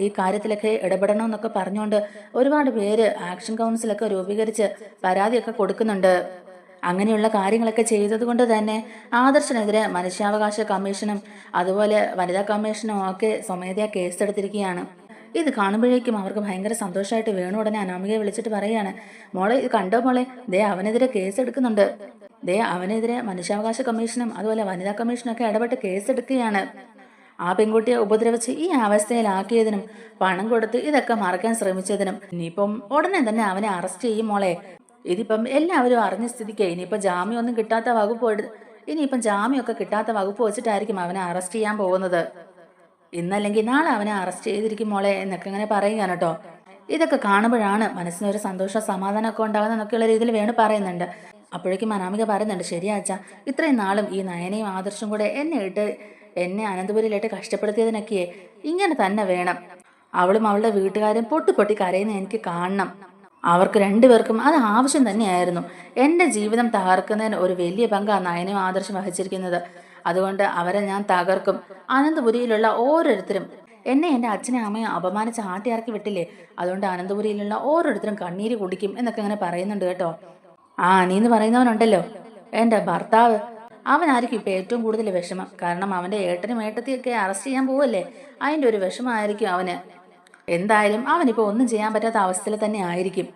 ഈ കാര്യത്തിലൊക്കെ ഇടപെടണമെന്നൊക്കെ പറഞ്ഞുകൊണ്ട് ഒരുപാട് പേര് ആക്ഷൻ കൗൺസിലൊക്കെ രൂപീകരിച്ച് പരാതിയൊക്കെ കൊടുക്കുന്നുണ്ട്. അങ്ങനെയുള്ള കാര്യങ്ങളൊക്കെ ചെയ്തത് കൊണ്ട് തന്നെ ആദർശിനെതിരെ മനുഷ്യാവകാശ കമ്മീഷനും അതുപോലെ വനിതാ കമ്മീഷനും ഒക്കെ സ്വമേധയാ കേസെടുത്തിരിക്കുകയാണ്. ഇത് കാണുമ്പോഴേക്കും അവർക്ക് ഭയങ്കര സന്തോഷമായിട്ട് വേണു ഉടനെ അനാമികയെ വിളിച്ചിട്ട് പറയാണ്, മോളെ ഇത് കണ്ടോ മോളെ, ദേ അവനെതിരെ കേസെടുക്കുന്നുണ്ട്. ദേ അവനെതിരെ മനുഷ്യാവകാശ കമ്മീഷനും അതുപോലെ വനിതാ കമ്മീഷനും ഒക്കെ ഇടപെട്ട് കേസെടുക്കുകയാണ്. ആ പെൺകുട്ടിയെ ഉപദ്രവിച്ച് ഈ അവസ്ഥയിലാക്കിയതിനും പണം കൊടുത്ത് ഇതൊക്കെ മറക്കാൻ ശ്രമിച്ചതിനും ഇനിയിപ്പം ഉടനെ തന്നെ അവനെ അറസ്റ്റ് ചെയ്യും മോളെ. ഇതിപ്പം എല്ലാവരും അറിഞ്ഞ സ്ഥിതിക്ക് ഇനിയിപ്പം ജാമ്യമൊന്നും കിട്ടാത്ത ഇനിയിപ്പം ജാമ്യമൊക്കെ കിട്ടാത്ത വകുപ്പ് വെച്ചിട്ടായിരിക്കും അവനെ അറസ്റ്റ് ചെയ്യാൻ പോകുന്നത്. ഇന്നല്ലെങ്കിൽ നാളെ അവനെ അറസ്റ്റ് ചെയ്തിരിക്കും മോളെ എന്നൊക്കെ ഇങ്ങനെ പറയുകയാണ് കേട്ടോ. ഇതൊക്കെ കാണുമ്പോഴാണ് മനസ്സിനൊരു സന്തോഷം സമാധാനമൊക്കെ ഉണ്ടാകുന്ന എന്നൊക്കെയുള്ള രീതിയിൽ വേണു പറയുന്നുണ്ട്. അപ്പോഴേക്കും അനാമിക പറയുന്നുണ്ട്, ശരിയാച്ചാ, ഇത്രയും നാളും ഈ നയനയും ആദർശം കൂടെ എന്നെ അനന്തപുരിയിലിട്ട് കഷ്ടപ്പെടുത്തിയതിനൊക്കെ ഇങ്ങനെ തന്നെ വേണം. അവളും അവളുടെ വീട്ടുകാരും പൊട്ടി കരയുന്ന എനിക്ക് കാണണം. അവർക്ക് രണ്ടുപേർക്കും അത് ആവശ്യം തന്നെയായിരുന്നു. എൻ്റെ ജീവിതം തകർക്കുന്നതിന് ഒരു വലിയ പങ്കാണ് നയനയും ആദർശം വഹിച്ചിരിക്കുന്നത്. അതുകൊണ്ട് അവരെ ഞാൻ തകർക്കും. അനന്തപുരിയിലുള്ള ഓരോരുത്തരും എന്നെ എൻ്റെ അച്ഛനെ അമ്മയെ അപമാനിച്ച് ആട്ടിയിറക്കി വിട്ടില്ലേ, അതുകൊണ്ട് അനന്തപുരിയിലുള്ള ഓരോരുത്തരും കണ്ണീര് കുടിക്കും എന്നൊക്കെ അങ്ങനെ പറയുന്നുണ്ട് കേട്ടോ. നീ എന്ന് പറയുന്നവനുണ്ടല്ലോ, എൻ്റെ ഭർത്താവ്, അവനായിരിക്കും ഇപ്പം ഏറ്റവും കൂടുതൽ വിഷമം. കാരണം അവൻ്റെ ഏട്ടനും ഏട്ടത്തിയൊക്കെ അറസ്റ്റ് ചെയ്യാൻ പോവല്ലേ, അതിൻ്റെ ഒരു വിഷമമായിരിക്കും അവന്. എന്തായാലും അവനിപ്പോൾ ഒന്നും ചെയ്യാൻ പറ്റാത്ത അവസ്ഥയിൽ തന്നെ ആയിരിക്കും.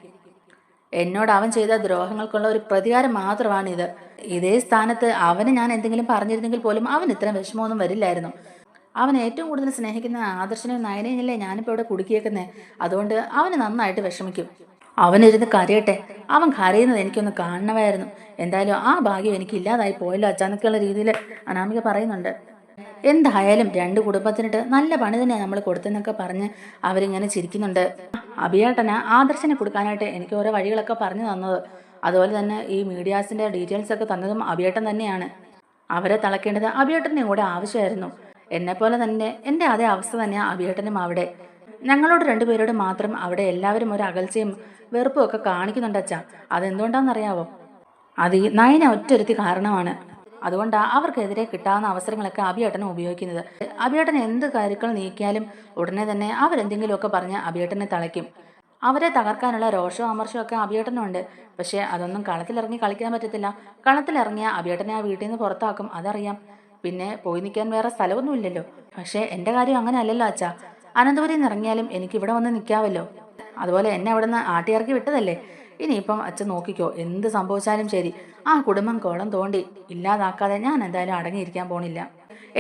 എന്നോട് അവൻ ചെയ്ത ദ്രോഹങ്ങൾക്കുള്ള ഒരു പ്രതികാരം മാത്രമാണിത്. ഇതേ സ്ഥാനത്ത് അവന് ഞാൻ എന്തെങ്കിലും പറഞ്ഞിരുന്നെങ്കിൽ പോലും അവൻ ഇത്രയും വിഷമമൊന്നും വരില്ലായിരുന്നു. അവൻ ഏറ്റവും കൂടുതൽ സ്നേഹിക്കുന്ന ആദർശനെയും നയനയല്ലേ ഞാനിപ്പോൾ ഇവിടെ കുടുക്കിയേക്കുന്നേ. അതുകൊണ്ട് അവന് നന്നായിട്ട് വിഷമിക്കും. അവനിരുന്ന് കരയട്ടെ, അവൻ കരയുന്നത് എനിക്കൊന്ന് കാണണമായിരുന്നു. എന്തായാലും ആ ഭാഗ്യം എനിക്ക് ഇല്ലാതായി പോയല്ലോ അച്ചാന്നൊക്കെയുള്ള രീതിയിൽ അനാമിക പറയുന്നുണ്ട്. എന്തായാലും 2 കുടുംബത്തിനിട്ട് നല്ല പണി തന്നെയാണ് നമ്മൾ കൊടുത്തെന്നൊക്കെ പറഞ്ഞ് അവരിങ്ങനെ ചിരിക്കുന്നുണ്ട്. അഭിയേട്ടന് ആദർശനെ കൊടുക്കാനായിട്ട് എനിക്ക് ഓരോ വഴികളൊക്കെ പറഞ്ഞു തന്നത്, അതുപോലെ തന്നെ ഈ മീഡിയാസിന്റെ ഡീറ്റെയിൽസ് ഒക്കെ തന്നതും അഭിയേട്ടൻ തന്നെയാണ്. അവരെ തളയ്ക്കേണ്ടത് അഭിയേട്ടനെയും കൂടെ ആവശ്യമായിരുന്നു. എന്നെപ്പോലെ തന്നെ എൻ്റെ അതേ അവസ്ഥ തന്നെയാണ് അഭിയേട്ടനും. അവിടെ ഞങ്ങളോട് 2 പേരോട് മാത്രം അവിടെ എല്ലാവരും ഒരു അകൽച്ചയും വെറുപ്പും ഒക്കെ കാണിക്കുന്നുണ്ട് അച്ഛാ. അതെന്തുകൊണ്ടാണെന്നറിയാവോ? അത് ഈ നയന ഒറ്റൊരുത്തി കാരണമാണ്. അതുകൊണ്ടാണ് അവർക്കെതിരെ കിട്ടാവുന്ന അവസരങ്ങളൊക്കെ അഭിയേട്ടനെ ഉപയോഗിക്കുന്നത്. അഭിയേട്ടൻ എന്ത് കാര്യങ്ങൾ നീക്കിയാലും ഉടനെ തന്നെ അവരെന്തെങ്കിലുമൊക്കെ പറഞ്ഞ് അഭിയേട്ടനെ തളയ്ക്കും. അവരെ തകർക്കാനുള്ള രോഷവും അമർഷവും ഒക്കെ അഭിയേട്ടനുണ്ട്. പക്ഷേ അതൊന്നും കളത്തിലിറങ്ങി കളിക്കാൻ പറ്റത്തില്ല. കളത്തിലിറങ്ങിയ അഭിയേട്ടനെ ആ വീട്ടിൽ നിന്ന് പുറത്താക്കും, അതറിയാം. പിന്നെ പോയി നിൽക്കാൻ വേറെ സ്ഥലമൊന്നുമില്ലല്ലോ. പക്ഷേ എൻ്റെ കാര്യം അങ്ങനെ അല്ലല്ലോ അച്ഛാ. അനന്തപുരിയിൽ നിന്ന് ഇറങ്ങിയാലും എനിക്ക് ഇവിടെ വന്ന് നിൽക്കാമല്ലോ. അതുപോലെ എന്നെ അവിടെ നിന്ന് ആട്ടിയിറക്കി വിട്ടതല്ലേ. ഇനിയിപ്പം അച്ഛൻ നോക്കിക്കോ, എന്ത് സംഭവിച്ചാലും ശരി ആ കുടുംബം കുളം തോണ്ടി ഇല്ലാതാക്കാതെ ഞാൻ എന്തായാലും അടങ്ങിയിരിക്കാൻ പോണില്ല.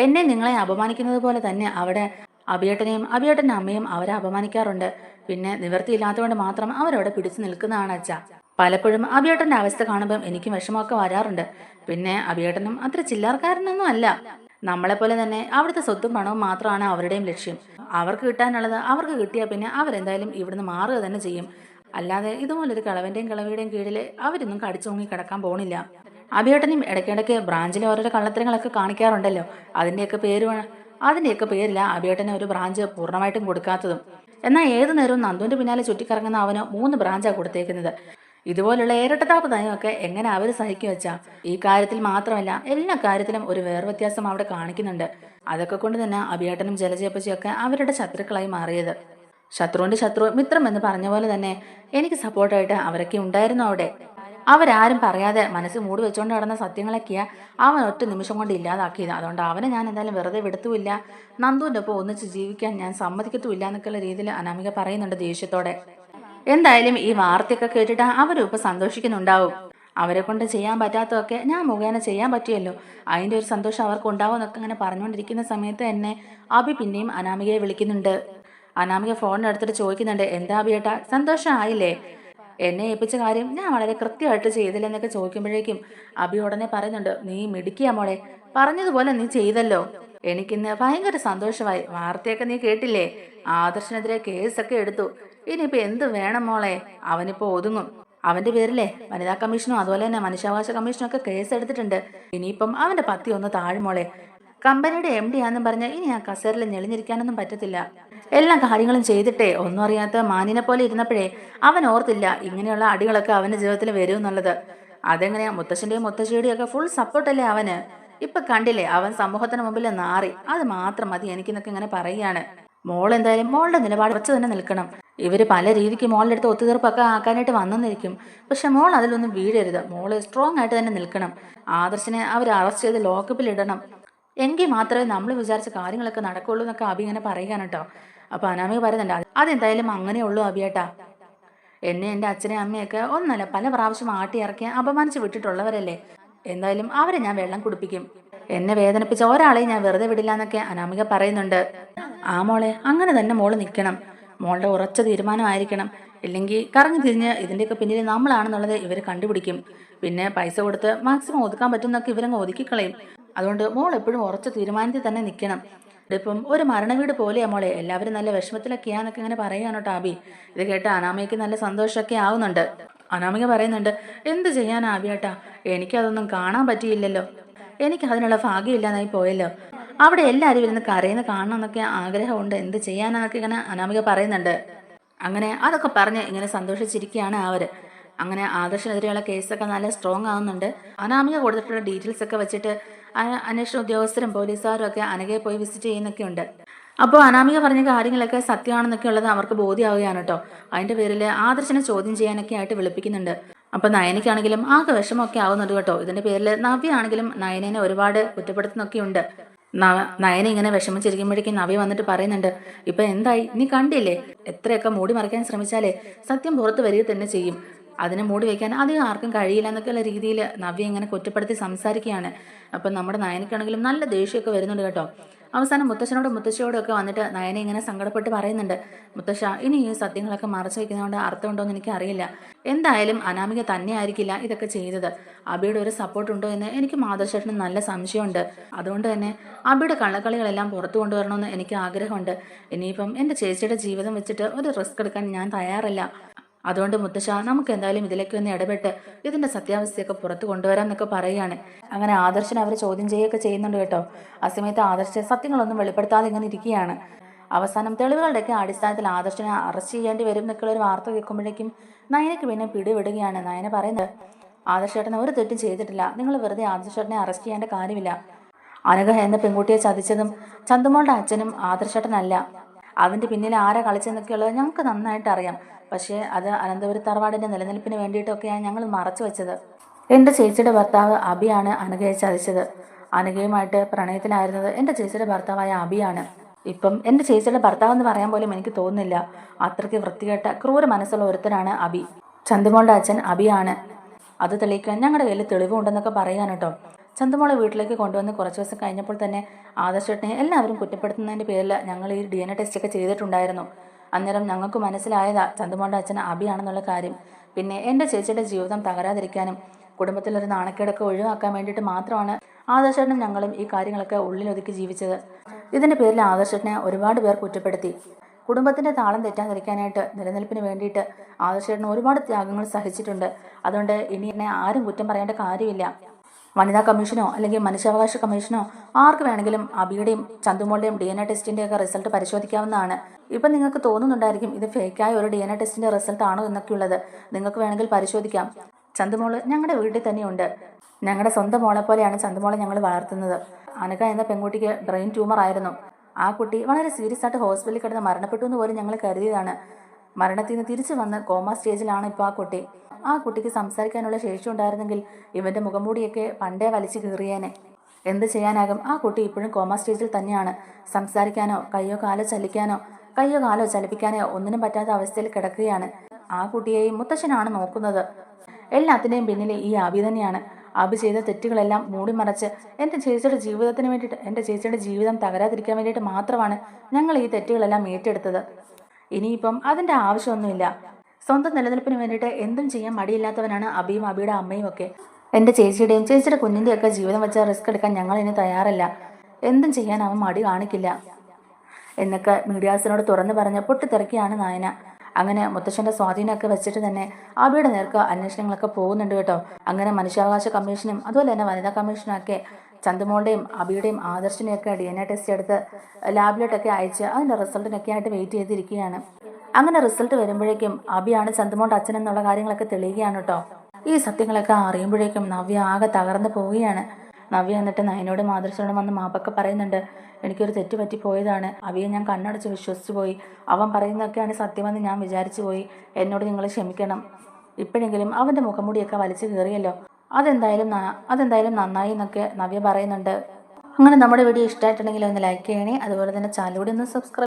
എന്നെ നിങ്ങളെ അപമാനിക്കുന്നത് പോലെ തന്നെ അവിടെ അഭിയേട്ടനെയും അഭിയേട്ടൻ്റെ അമ്മയും അവരെ അപമാനിക്കാറുണ്ട്. പിന്നെ നിവൃത്തിയില്ലാത്തതുകൊണ്ട് മാത്രം അവരവിടെ പിടിച്ചു നിൽക്കുന്നതാണ് അച്ഛ. പലപ്പോഴും അഭിയേട്ടൻ്റെ അവസ്ഥ കാണുമ്പം എനിക്കും വിഷമമൊക്കെ വരാറുണ്ട്. പിന്നെ അഭിയേട്ടനും അത്ര ചില്ലറക്കാരനൊന്നും അല്ല. നമ്മളെപ്പോലെ തന്നെ അവിടുത്തെ സ്വത്തും പണവും മാത്രമാണ് അവരുടെയും ലക്ഷ്യം. അവർക്ക് കിട്ടാനുള്ളത് അവർക്ക് കിട്ടിയാൽ പിന്നെ അവരെന്തായാലും ഇവിടുന്ന് മാറുക തന്നെ ചെയ്യും. അല്ലാതെ ഇതുപോലൊരു കിളവന്റെയും കിളവിയുടെയും കീഴിൽ അവരൊന്നും കടിച്ചോങ്ങി കിടക്കാൻ പോണില്ല. അഭിയേട്ടനും ഇടയ്ക്കിടയ്ക്ക് ബ്രാഞ്ചിൽ ഓരോരോ കള്ളത്തരങ്ങളൊക്കെ കാണിക്കാറുണ്ടല്ലോ. അതിന്റെയൊക്കെ പേരില അഭിയേട്ടന് ഒരു ബ്രാഞ്ച് പൂർണ്ണമായിട്ടും കൊടുക്കാത്തതും. എന്നാൽ ഏതു നേരവും നന്ദുവിന്റെ പിന്നാലെ ചുറ്റിക്കറങ്ങുന്ന അവന് 3 ബ്രാഞ്ചാണ് കൊടുത്തേക്കുന്നത്. ഇതുപോലുള്ള ഇരട്ടത്താപ്പ് നയമൊക്കെ എങ്ങനെ അവർ സഹിക്കും വെച്ചാ? ഈ കാര്യത്തിൽ മാത്രമല്ല, എല്ലാ കാര്യത്തിലും ഒരു വേർവ്യത്യാസം അവിടെ കാണിക്കുന്നുണ്ട്. അതൊക്കെ കൊണ്ട് തന്നെ അഭിയേട്ടനും ജലജയപ്പച്ചിയൊക്കെ അവരുടെ ശത്രുക്കളായി മാറിയത്. ശത്രുവിന്റെ ശത്രു മിത്രം എന്ന് പറഞ്ഞ പോലെ തന്നെ എനിക്ക് സപ്പോർട്ടായിട്ട് അവരൊക്കെ ഉണ്ടായിരുന്നു അവിടെ. അവരാരും പറയാതെ മനസ്സ് മൂടി വെച്ചുകൊണ്ട് നടന്ന സത്യങ്ങളൊക്കെയാ അവൻ ഒറ്റ നിമിഷം കൊണ്ട് ഇല്ലാതാക്കിയത്. അതുകൊണ്ട് അവനെ ഞാൻ എന്തായാലും വെറുതെ വിടുത്തുമില്ല, നന്ദുവിൻ്റെ ഒപ്പം ഒന്നിച്ച് ജീവിക്കാൻ ഞാൻ സമ്മതിക്കത്തുമില്ല എന്നൊക്കെയുള്ള രീതിയിൽ അനാമിക പറയുന്നുണ്ട് ദേഷ്യത്തോടെ. എന്തായാലും ഈ വാർത്തയൊക്കെ കേട്ടിട്ട് അവരും ഇപ്പൊ സന്തോഷിക്കുന്നുണ്ടാവും. അവരെ കൊണ്ട് ചെയ്യാൻ പറ്റാത്തതൊക്കെ ഞാൻ മുഖേന ചെയ്യാൻ പറ്റിയല്ലോ, അതിന്റെ ഒരു സന്തോഷം അവർക്ക് ഉണ്ടാവും എന്നൊക്കെ ഇങ്ങനെ പറഞ്ഞുകൊണ്ടിരിക്കുന്ന സമയത്ത് തന്നെ അഭി പിന്നെയും അനാമികയെ വിളിക്കുന്നുണ്ട്. അനാമിക ഫോണിനെടുത്തിട്ട് ചോദിക്കുന്നുണ്ട്, എന്താ അഭിയേട്ടാ, സന്തോഷമായില്ലേ? എന്നെ ഏൽപ്പിച്ച കാര്യം ഞാൻ വളരെ കൃത്യമായിട്ട് ചെയ്തില്ലെന്നൊക്കെ ചോദിക്കുമ്പോഴേക്കും അഭി ഉടനെ പറയുന്നുണ്ട്, നീ മിടുക്കിയാ മോളെ, പറഞ്ഞതുപോലെ നീ ചെയ്തല്ലോ. എനിക്കിന്ന് ഭയങ്കര സന്തോഷമായി. വാർത്തയൊക്കെ നീ കേട്ടില്ലേ? ആദർശനെതിരെ കേസൊക്കെ എടുത്തു. ഇനിയിപ്പോ എന്ത് വേണം മോളെ? അവനിപ്പോ ഒതുങ്ങും. അവന്റെ പേരിലെ വനിതാ കമ്മീഷനും അതുപോലെ തന്നെ മനുഷ്യാവകാശ കമ്മീഷനും ഒക്കെ കേസ് എടുത്തിട്ടുണ്ട്. ഇനിയിപ്പം അവന്റെ പത്തി ഒന്ന് താഴുമോളെ. കമ്പനിയുടെ MD ആണെന്നും പറഞ്ഞ് ഇനി ആ കസേരയിൽ ഞെളിഞ്ഞിരിക്കാനൊന്നും പറ്റത്തില്ല. എല്ലാ കാര്യങ്ങളും ചെയ്തിട്ടേ ഒന്നും അറിയാത്ത മാനിനെ പോലെ ഇരുന്നപ്പോഴേ അവൻ ഓർത്തില്ല ഇങ്ങനെയുള്ള അടികളൊക്കെ അവന്റെ ജീവിതത്തിൽ വരും എന്നുള്ളത്. അതെങ്ങനെയാ? മുത്തശ്ശന്റെയും മുത്തശ്ശിയുടെയും ഒക്കെ ഫുൾ സപ്പോർട്ടല്ലേ അവന്. ഇപ്പൊ കണ്ടില്ലേ, അവൻ സമൂഹത്തിന് മുമ്പിൽ നാറി. അത് മാത്രം മതി എനിക്കെന്നൊക്കെ ഇങ്ങനെ പറയുകയാണ്. മോൾ എന്തായാലും മോളുടെ നിലപാട് ഉറച്ചു തന്നെ നിൽക്കണം. ഇവര് പല രീതിക്ക് മോളുടെ അടുത്ത് ഒത്തുതീർപ്പൊക്കെ ആക്കാനായിട്ട് വന്നെന്നിരിക്കും. പക്ഷെ മോൾ അതിലൊന്നും വീഴരുത്. മോള് സ്ട്രോങ് ആയിട്ട് തന്നെ നിൽക്കണം. ആദർശിനെ അവർ അറസ്റ്റ് ചെയ്ത് ലോക്കപ്പിൽ ഇടണം. എങ്കിൽ മാത്രമേ നമ്മൾ വിചാരിച്ച കാര്യങ്ങളൊക്കെ നടക്കുള്ളൂ എന്നൊക്കെ അഭി ഇങ്ങനെ പറയുകയാണ് കേട്ടോ. അപ്പൊ അനാമിക പറയുന്നുണ്ട്, അതെന്തായാലും അങ്ങനെയുള്ളൂ അഭിയേട്ടാ. എന്നെ എൻ്റെ അച്ഛനെ അമ്മയൊക്കെ ഒന്നല്ല പല പ്രാവശ്യം ആട്ടി ഇറക്കി അപമാനിച്ച് വിട്ടിട്ടുള്ളവരല്ലേ. എന്തായാലും അവരെ ഞാൻ വെള്ളം കുടിപ്പിക്കും. എന്നെ വേദനിപ്പിച്ച ഒരാളെയും ഞാൻ വെറുതെ വിടില്ല എന്നൊക്കെ അനാമിക പറയുന്നുണ്ട്. ആ മോളെ, അങ്ങനെ തന്നെ മോള് നിൽക്കണം. മോളുടെ ഉറച്ച തീരുമാനമായിരിക്കണം. ഇല്ലെങ്കിൽ കറങ്ങി തിരിഞ്ഞ് ഇതിന്റെയൊക്കെ പിന്നിൽ നമ്മളാണെന്നുള്ളത് ഇവർ കണ്ടുപിടിക്കും. പിന്നെ പൈസ കൊടുത്ത് മാക്സിമം ഒതുക്കാൻ പറ്റുന്നൊക്കെ ഇവരങ്ങ് ഒതുക്കിക്കളയും. അതുകൊണ്ട് മോൾ എപ്പോഴും ഉറച്ച തീരുമാനത്തിൽ തന്നെ നിൽക്കണം. ഇതിപ്പം ഒരു മരണവീട് പോലെയാ മോളെ, എല്ലാവരും നല്ല വിഷമത്തിലൊക്കെയാന്നൊക്കെ ഇങ്ങനെ പറയുകയാണ് കേട്ടോ അഭി. ഇത് കേട്ട് അനാമികയ്ക്ക് നല്ല സന്തോഷമൊക്കെ ആവുന്നുണ്ട്. അനാമിക പറയുന്നുണ്ട്, എന്ത് ചെയ്യാനാ അഭിയേട്ടാ, എനിക്കതൊന്നും കാണാൻ പറ്റിയില്ലല്ലോ. എനിക്ക് അതിനുള്ള ഭാഗ്യമില്ലാതായി പോയല്ലോ. അവിടെ എല്ലാവരും ഇരുന്ന് കരയുന്ന കാണണം എന്നൊക്കെ ആഗ്രഹമുണ്ട്. എന്ത് ചെയ്യാനാന്നൊക്കെ ഇങ്ങനെ അനാമിക പറയുന്നുണ്ട്. അങ്ങനെ അതൊക്കെ പറഞ്ഞ് ഇങ്ങനെ സന്തോഷിച്ചിരിക്കുകയാണ് അവര്. അങ്ങനെ ആദർശനെതിരെയുള്ള കേസൊക്കെ നല്ല സ്ട്രോങ് ആവുന്നുണ്ട്. അനാമിക കൊടുത്തിട്ടുള്ള ഡീറ്റെയിൽസ് ഒക്കെ വെച്ചിട്ട് അന്വേഷണ ഉദ്യോഗസ്ഥരും പോലീസുകാരും ഒക്കെ അനഘയെ പോയി വിസിറ്റ് ചെയ്യുന്നൊക്കെ ഉണ്ട്. അപ്പോൾ അനാമിക പറഞ്ഞ കാര്യങ്ങളൊക്കെ സത്യമാണെന്നൊക്കെ ഉള്ളത് അവർക്ക് ബോധ്യമാവുകയാണ് കേട്ടോ. അതിന്റെ പേരിൽ ആദർശനെ ചോദ്യം ചെയ്യാനൊക്കെ ആയിട്ട് വിളിപ്പിക്കുന്നുണ്ട്. അപ്പൊ നയനയ്ക്കാണെങ്കിലും ആകെ വിഷമമൊക്കെ ആവുന്നുണ്ട് കേട്ടോ. ഇതിന്റെ പേരിൽ നവ്യ ആണെങ്കിലും നയനെ ഒരുപാട് കുറ്റപ്പെടുത്തുന്നൊക്കെ ഉണ്ട്. നയന ഇങ്ങനെ വിഷമിച്ചിരിക്കുമ്പോഴേക്കും നവ്യ വന്നിട്ട് പറയുന്നുണ്ട്, ഇപ്പൊ എന്തായി, നീ കണ്ടില്ലേ? എത്രയൊക്കെ മൂടി മറയ്ക്കാൻ ശ്രമിച്ചാലേ സത്യം പുറത്ത് വരിക തന്നെ ചെയ്യും. അതിനെ മൂടി വയ്ക്കാൻ അധികം ആർക്കും കഴിയില്ല എന്നൊക്കെയുള്ള രീതിയിൽ നവ്യ ഇങ്ങനെ കുറ്റപ്പെടുത്തി സംസാരിക്കുകയാണ്. അപ്പം നമ്മുടെ നയനയ്ക്കാണെങ്കിലും നല്ല ദേഷ്യമൊക്കെ വരുന്നുണ്ട് കേട്ടോ. അവസാനം മുത്തശ്ശനോടും മുത്തശ്ശിയോടും ഒക്കെ വന്നിട്ട് നയനെ ഇങ്ങനെ സങ്കടപ്പെട്ട് പറയുന്നുണ്ട്, മുത്തശ്ശ, ഇനി ഈ സത്യങ്ങളൊക്കെ മറച്ചു വയ്ക്കുന്നതുകൊണ്ട് അർത്ഥമുണ്ടോയെന്ന് എനിക്ക് അറിയില്ല. എന്തായാലും അനാമിക തന്നെ ആയിരിക്കില്ല ഇതൊക്കെ ചെയ്തത്. അബിയുടെ ഒരു സപ്പോർട്ട് ഉണ്ടോ എന്ന് എനിക്ക് മാധവശേഷന് നല്ല സംശയമുണ്ട്. അതുകൊണ്ട് തന്നെ അബിയുടെ കള്ളക്കളികളെല്ലാം പുറത്തു കൊണ്ടുവരണമെന്ന് എനിക്ക് ആഗ്രഹമുണ്ട്. ഇനിയിപ്പം എൻ്റെ ചേച്ചിയുടെ ജീവിതം വെച്ചിട്ട് ഒരു റിസ്ക് എടുക്കാൻ ഞാൻ തയ്യാറല്ല. അതുകൊണ്ട് മുത്തശ്ശ, നമുക്ക് എന്തായാലും ഇതിലേക്ക് ഒന്ന് ഇടപെട്ട് ഇതിന്റെ സത്യാവസ്ഥയൊക്കെ പുറത്തു കൊണ്ടുവരാന്നൊക്കെ പറയുകയാണ്. അങ്ങനെ ആദർശനെ അവർ ചോദ്യം ചെയ്യുകയൊക്കെ ചെയ്യുന്നുണ്ട് കേട്ടോ. ആ സമയത്ത് ആദർശ സത്യങ്ങളൊന്നും വെളിപ്പെടുത്താതെ ഇങ്ങനെ ഇരിക്കുകയാണ്. അവസാനം തെളിവുകളുടെയൊക്കെ അടിസ്ഥാനത്തിൽ ആദർശനെ അറസ്റ്റ് ചെയ്യേണ്ടി വരും എന്നൊക്കെയുള്ള ഒരു വാർത്ത കേൾക്കുമ്പോഴേക്കും നയനയ്ക്ക് പിന്നെ പിടിവിടുകയാണ്. നയന പറയുന്നത്, ആദർശേട്ടനെ ഒരു തെറ്റും ചെയ്തിട്ടില്ല. നിങ്ങൾ വെറുതെ ആദർശേട്ടനെ അറസ്റ്റ് ചെയ്യേണ്ട കാര്യമില്ല. അനഘ എന്ന പെൺകുട്ടിയെ ചതിച്ചതും ചന്തുമോളുടെ അച്ഛനും ആദർശേട്ടനല്ല. അതിന്റെ പിന്നിൽ ആരാ കളിച്ചെന്നൊക്കെയുള്ളത് ഞങ്ങൾക്ക് നന്നായിട്ട് അറിയാം. പക്ഷേ അത് അനന്തപുരി തറവാടിന്റെ നിലനിൽപ്പിന് വേണ്ടിയിട്ടൊക്കെയാണ് ഞങ്ങൾ മറച്ചു വെച്ചത്. എൻ്റെ ചേച്ചിയുടെ ഭർത്താവ് അബിയാണ് അനഘയെ ചതിച്ചത്. അനഘയുമായിട്ട് പ്രണയത്തിലായിരുന്നത് എൻ്റെ ചേച്ചിയുടെ ഭർത്താവായ അബിയാണ്. ഇപ്പം എൻ്റെ ചേച്ചിയുടെ ഭർത്താവ് എന്ന് പറയാൻ പോലും എനിക്ക് തോന്നുന്നില്ല. അത്രയ്ക്ക് വൃത്തികെട്ട ക്രൂര മനസ്സുള്ള ഒരുത്തനാണ് അബി. ചന്തുമോളുടെ അച്ഛൻ അബിയാണ്. അത് തെളിയിക്കാൻ ഞങ്ങളുടെ കയ്യിൽ തെളിവുണ്ടെന്നൊക്കെ പറയാൻ കേട്ടോ. ചന്തുമോളെ വീട്ടിലേക്ക് കൊണ്ടുവന്ന് കുറച്ച് ദിവസം കഴിഞ്ഞപ്പോൾ തന്നെ ആദർശേട്ടനെ എല്ലാവരും കുറ്റപ്പെടുത്തുന്നതിൻ്റെ പേരിൽ ഞങ്ങൾ ഈ DNA ടെസ്റ്റൊക്കെ ചെയ്തിട്ടുണ്ടായിരുന്നു. അന്നേരം ഞങ്ങൾക്ക് മനസ്സിലായതാ ചന്തുമോളുടെ അച്ഛൻ അബിയാണെന്നുള്ള കാര്യം. പിന്നെ എൻ്റെ ചേച്ചിയുടെ ജീവിതം തകരാതിരിക്കാനും കുടുംബത്തിലൊരു നാണക്കേടൊക്കെ ഒഴിവാക്കാൻ വേണ്ടിയിട്ട് മാത്രമാണ് ആദർശേട്ടനും ഞങ്ങളും ഈ കാര്യങ്ങളൊക്കെ ഉള്ളിലൊതുക്കി ജീവിച്ചത്. ഇതിൻ്റെ പേരിൽ ആദർശേട്ടനെ ഒരുപാട് പേർ കുറ്റപ്പെടുത്തി. കുടുംബത്തിൻ്റെ താളം തെറ്റാതിരിക്കാനായിട്ട് നിലനിൽപ്പിന് വേണ്ടിയിട്ട് ആദർശേട്ടൻ ഒരുപാട് ത്യാഗങ്ങൾ സഹിച്ചിട്ടുണ്ട്. അതുകൊണ്ട് ഇനി എന്നെ ആരും കുറ്റം പറയേണ്ട കാര്യമില്ല. വനിതാ കമ്മീഷനോ അല്ലെങ്കിൽ മനുഷ്യാവകാശ കമ്മീഷനോ ആർക്ക് വേണമെങ്കിലും അബിയുടെയും ചന്തുമോളുടെയും DNA ടെസ്റ്റിൻ്റെയൊക്കെ റിസൾട്ട് പരിശോധിക്കാവുന്നതാണ്. ഇപ്പം നിങ്ങൾക്ക് തോന്നുന്നുണ്ടായിരിക്കും ഇത് ഫേക്കായ ഒരു DNA ടെസ്റ്റിൻ്റെ റിസൾട്ട് ആണോ എന്നൊക്കെയുള്ളത്. നിങ്ങൾക്ക് വേണമെങ്കിൽ പരിശോധിക്കാം. ചന്തുമോള് ഞങ്ങളുടെ വീട്ടിൽ തന്നെയുണ്ട്. ഞങ്ങളുടെ സ്വന്തം മോളെ പോലെയാണ് ചന്തുമോളെ ഞങ്ങൾ വളർത്തുന്നത്. അനക എന്ന പെൺകുട്ടിക്ക് ബ്രെയിൻ ട്യൂമർ ആയിരുന്നു. ആ കുട്ടി വളരെ സീരിയസ് ആയിട്ട് ഹോസ്പിറ്റലിൽ കിടന്ന് മരണപ്പെട്ടു എന്ന് പോലും ഞങ്ങൾ കരുതിയതാണ്. മരണത്തിൽ നിന്ന് തിരിച്ചു വന്ന് കോമ സ്റ്റേജിലാണ് ഇപ്പോൾ ആ കുട്ടി. ആ കുട്ടിക്ക് സംസാരിക്കാനുള്ള ശേഷി ഉണ്ടായിരുന്നെങ്കിൽ ഇവൻ്റെ മുഖംമൂടിയൊക്കെ പണ്ടേ വലിച്ചു കീറിയേനെ. എന്ത് ചെയ്യാനാകും, ആ കുട്ടി ഇപ്പോഴും കോമ സ്റ്റേജിൽ തന്നെയാണ്. സംസാരിക്കാനോ കയ്യോ കാലോ ചലിപ്പിക്കാനോ ഒന്നിനും പറ്റാത്ത അവസ്ഥയിൽ കിടക്കുകയാണ്. ആ കുട്ടിയെയും മുത്തശ്ശനാണ് നോക്കുന്നത്. എല്ലാത്തിൻ്റെയും പിന്നിൽ ഈ അബി തന്നെയാണ്. അബി ചെയ്ത തെറ്റുകളെല്ലാം മൂടിമറച്ച് എൻ്റെ ചേച്ചിയുടെ ജീവിതത്തിന് വേണ്ടിയിട്ട്, എൻ്റെ ചേച്ചിയുടെ ജീവിതം തകരാതിരിക്കാൻ വേണ്ടിയിട്ട് മാത്രമാണ് ഞങ്ങൾ ഈ തെറ്റുകളെല്ലാം ഏറ്റെടുത്തത്. ഇനിയിപ്പം അതിൻ്റെ ആവശ്യമൊന്നുമില്ല. സ്വന്തം നിലനിൽപ്പിന് വേണ്ടിയിട്ട് എന്തും ചെയ്യാൻ മടിയില്ലാത്തവനാണ് അബിയും അബിയുടെ അമ്മയും ഒക്കെ. എൻ്റെ ചേച്ചിയുടെയും ചേച്ചിയുടെ കുഞ്ഞിൻ്റെയൊക്കെ ജീവിതം വെച്ച് റിസ്ക് എടുക്കാൻ ഞങ്ങൾ ഇനി തയ്യാറല്ല. എന്തും ചെയ്യാൻ അവൻ മടി കാണിക്കില്ല എന്നൊക്കെ മീഡിയാസിനോട് തുറന്നു പറഞ്ഞ് പൊട്ടിത്തെറിക്കുകയാണ് നയന. അങ്ങനെ മുത്തശ്ശൻ്റെ സ്വാധീനമൊക്കെ വെച്ചിട്ട് തന്നെ അബിയുടെ നേർക്ക് അന്വേഷണങ്ങളൊക്കെ പോകുന്നുണ്ട് കേട്ടോ. അങ്ങനെ മനുഷ്യാവകാശ കമ്മീഷനും അതുപോലെ തന്നെ വനിതാ കമ്മീഷനും ഒക്കെ ചന്തുമോളുടെയും അബിയുടെയും ആദർശിനെയൊക്കെ DNA ടെസ്റ്റ് എടുത്ത് ലാബിലോട്ടൊക്കെ അയച്ച് അതിൻ്റെ റിസൾട്ടിനൊക്കെ ആയിട്ട് വെയിറ്റ് ചെയ്തിരിക്കുകയാണ്. അങ്ങനെ റിസൾട്ട് വരുമ്പോഴേക്കും അബിയാണ് ചന്തുമോളുടെ അച്ഛൻ എന്നുള്ള കാര്യങ്ങളൊക്കെ തെളിയുകയാണ് കേട്ടോ. ഈ സത്യങ്ങളൊക്കെ അറിയുമ്പോഴേക്കും നവ്യ ആകെ തകർന്നു പോവുകയാണ്. നവ്യ എന്നിട്ട് നയനോടും ആദർശനോടും വന്ന് മാപ്പൊക്കെ പറയുന്നുണ്ട്. എനിക്കൊരു തെറ്റ് പറ്റിപ്പോയതാണ്. അവിയെ ഞാൻ കണ്ണടച്ച് വിശ്വസിച്ചു പോയി. അവൻ പറയുന്നതൊക്കെയാണ് സത്യമെന്ന് ഞാൻ വിചാരിച്ചു പോയി. എന്നോട് നിങ്ങൾ ക്ഷമിക്കണം. ഇപ്പോഴെങ്കിലും അവൻ്റെ മുഖംമൂടിയൊക്കെ വലിച്ചു കയറിയല്ലോ, അതെന്തായാലും നന്നായി എന്നൊക്കെ നവ്യ പറയുന്നുണ്ട്. അങ്ങനെ നമ്മുടെ വീഡിയോ ഇഷ്ടമായിട്ടുണ്ടെങ്കിൽ ഒന്ന് ലൈക്ക് ചെയ്യണേ. അതുപോലെ തന്നെ ചാനൽ കൂടി ഒന്ന് സബ്സ്ക്രൈബ്